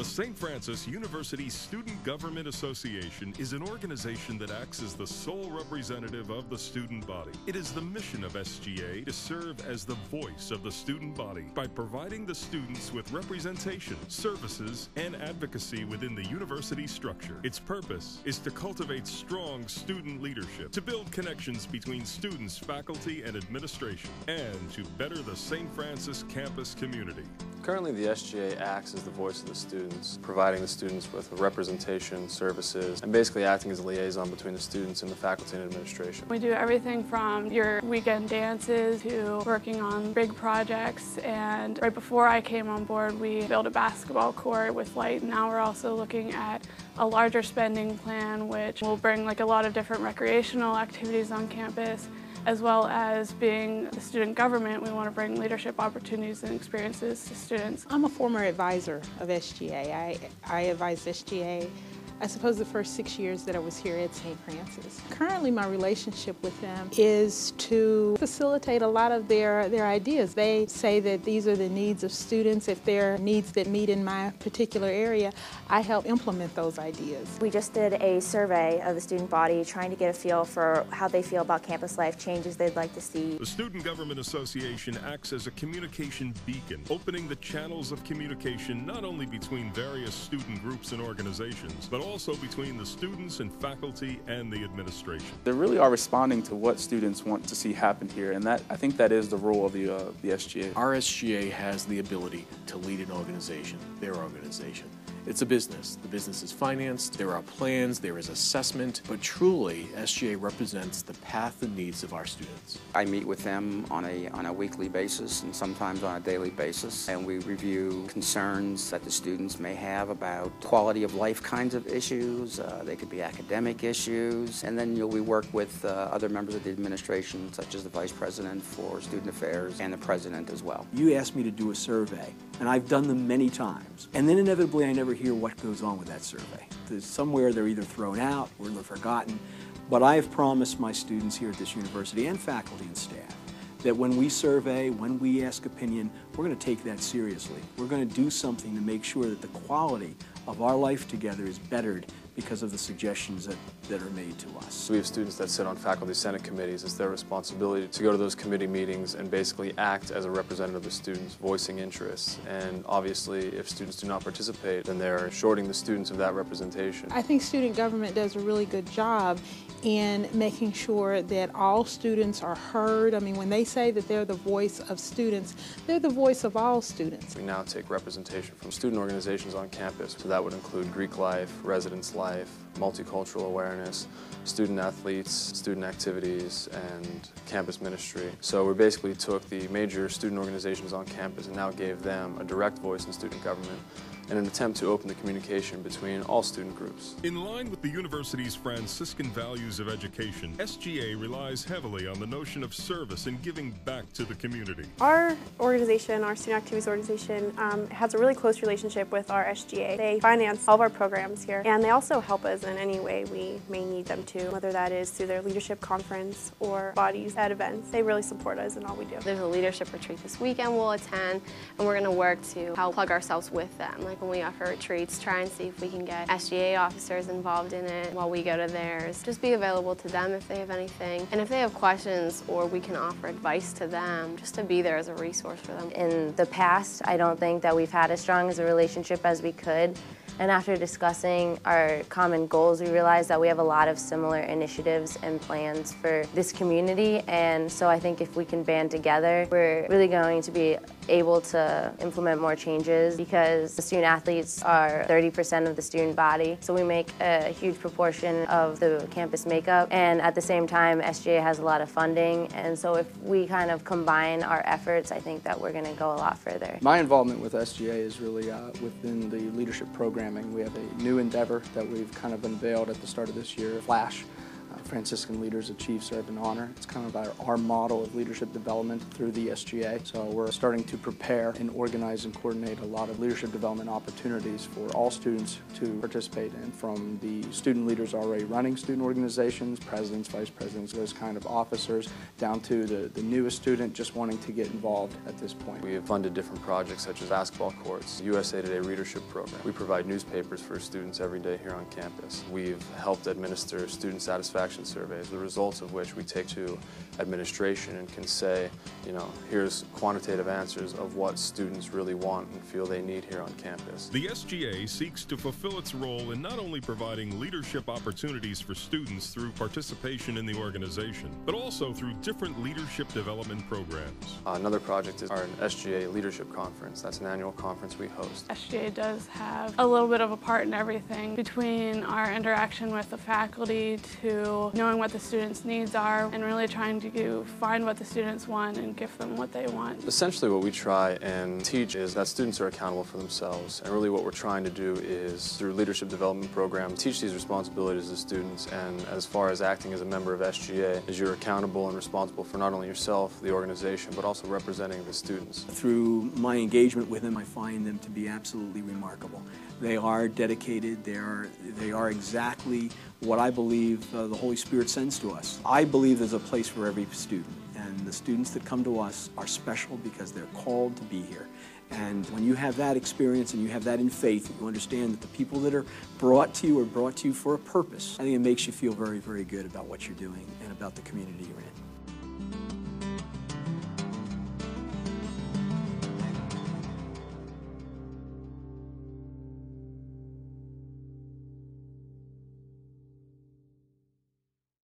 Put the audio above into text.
The St. Francis University Student Government Association is an organization that acts as the sole representative of the student body. It is the mission of SGA to serve as the voice of the student body by providing the students with representation, services, and advocacy within the university structure. Its purpose is to cultivate strong student leadership, to build connections between students, faculty, and administration, and to better the St. Francis campus community. Currently, the SGA acts as the voice of the students, providing the students with representation, services, and basically acting as a liaison between the students and the faculty and administration. We do everything from your weekend dances to working on big projects, and right before I came on board we built a basketball court with light. Now we're also looking at a larger spending plan which will bring a lot of different recreational activities on campus. As well as being the student government, we want to bring leadership opportunities and experiences to students. I'm a former advisor of SGA. I advised SGA, I suppose, the first 6 years that I was here at St. Francis. Currently, my relationship with them is to facilitate a lot of their ideas. They say that these are the needs of students. If there are needs that meet in my particular area, I help implement those ideas. We just did a survey of the student body trying to get a feel for how they feel about campus life, changes they'd like to see. The Student Government Association acts as a communication beacon, opening the channels of communication not only between various student groups and organizations, but also between the students and faculty and the administration. They really are responding to what students want to see happen here, and I think that is the role of the SGA. Our SGA has the ability to lead an organization, their organization. It's a business. The business is financed, there are plans, there is assessment, but truly SGA represents the path and needs of our students. I meet with them on a weekly basis and sometimes on a daily basis, and we review concerns that the students may have about quality of life kinds of issues. They could be academic issues, and then we work with other members of the administration, such as the Vice President for Student Affairs and the President as well. You asked me to do a survey, and I've done them many times, and then inevitably I never hear what goes on with that survey. Somewhere they're either thrown out or they're forgotten, but I have promised my students here at this university and faculty and staff that when we survey, when we ask opinion, we're going to take that seriously. We're going to do something to make sure that the quality of our life together is bettered because of the suggestions that are made to us. We have students that sit on faculty senate committees. It's their responsibility to go to those committee meetings and basically act as a representative of the students, voicing interests. And obviously, if students do not participate, then they're shorting the students of that representation. I think student government does a really good job in making sure that all students are heard. I mean, when they say that they're the voice of students, they're the voice of all students. We now take representation from student organizations on campus. So that would include Greek life, residence life, multicultural awareness, student athletes, student activities, and campus ministry. So we basically took the major student organizations on campus and now gave them a direct voice in student government in an attempt to open the communication between all student groups. In line with the university's Franciscan values of education, SGA relies heavily on the notion of service and giving back to the community. Our organization, our student activities organization, has a really close relationship with our SGA. They finance all of our programs here, and they also help us in any way we may need them to, whether that is through their leadership conference or bodies at events. They really support us in all we do. There's a leadership retreat this weekend we'll attend, and we're going to work to help plug ourselves with them. When we offer retreats, try and see if we can get SGA officers involved in it while we go to theirs. Just be available to them if they have anything. And if they have questions or we can offer advice to them, just to be there as a resource for them. In the past, I don't think that we've had as strong as a relationship as we could. And after discussing our common goals, we realized that we have a lot of similar initiatives and plans for this community. And so I think if we can band together, we're really going to be able to implement more changes because the student athletes are 30% of the student body. So we make a huge proportion of the campus makeup. And at the same time, SGA has a lot of funding. And so if we kind of combine our efforts, I think that we're going to go a lot further. My involvement with SGA is really within the leadership programming. We have a new endeavor that we've kind of unveiled at the start of this year, Flash, Franciscan leaders achieve, serve, and honor. It's kind of our model of leadership development through the SGA. So we're starting to prepare and organize and coordinate a lot of leadership development opportunities for all students to participate in, from the student leaders already running student organizations, presidents, vice presidents, those kind of officers, down to the newest student just wanting to get involved at this point. We have funded different projects such as basketball courts, USA Today readership program. We provide newspapers for students every day here on campus. We've helped administer student satisfaction surveys, the results of which we take to administration and can say, you know, here's quantitative answers of what students really want and feel they need here on campus. The SGA seeks to fulfill its role in not only providing leadership opportunities for students through participation in the organization, but also through different leadership development programs. Another project is our SGA Leadership Conference. That's an annual conference we host. SGA does have a little bit of a part in everything, between our interaction with the faculty to knowing what the students' needs are and really trying to find what the students want and give them what they want. Essentially what we try and teach is that students are accountable for themselves, and really what we're trying to do is, through leadership development programs, teach these responsibilities to students. And as far as acting as a member of SGA, is you're accountable and responsible for not only yourself, the organization, but also representing the students. Through my engagement with them, I find them to be absolutely remarkable. They are dedicated. They are exactly what I believe the Holy Spirit sends to us. I believe there's a place for every student, and the students that come to us are special because they're called to be here. And when you have that experience and you have that in faith, you understand that the people that are brought to you are brought to you for a purpose. I think it makes you feel very, very good about what you're doing and about the community you're in.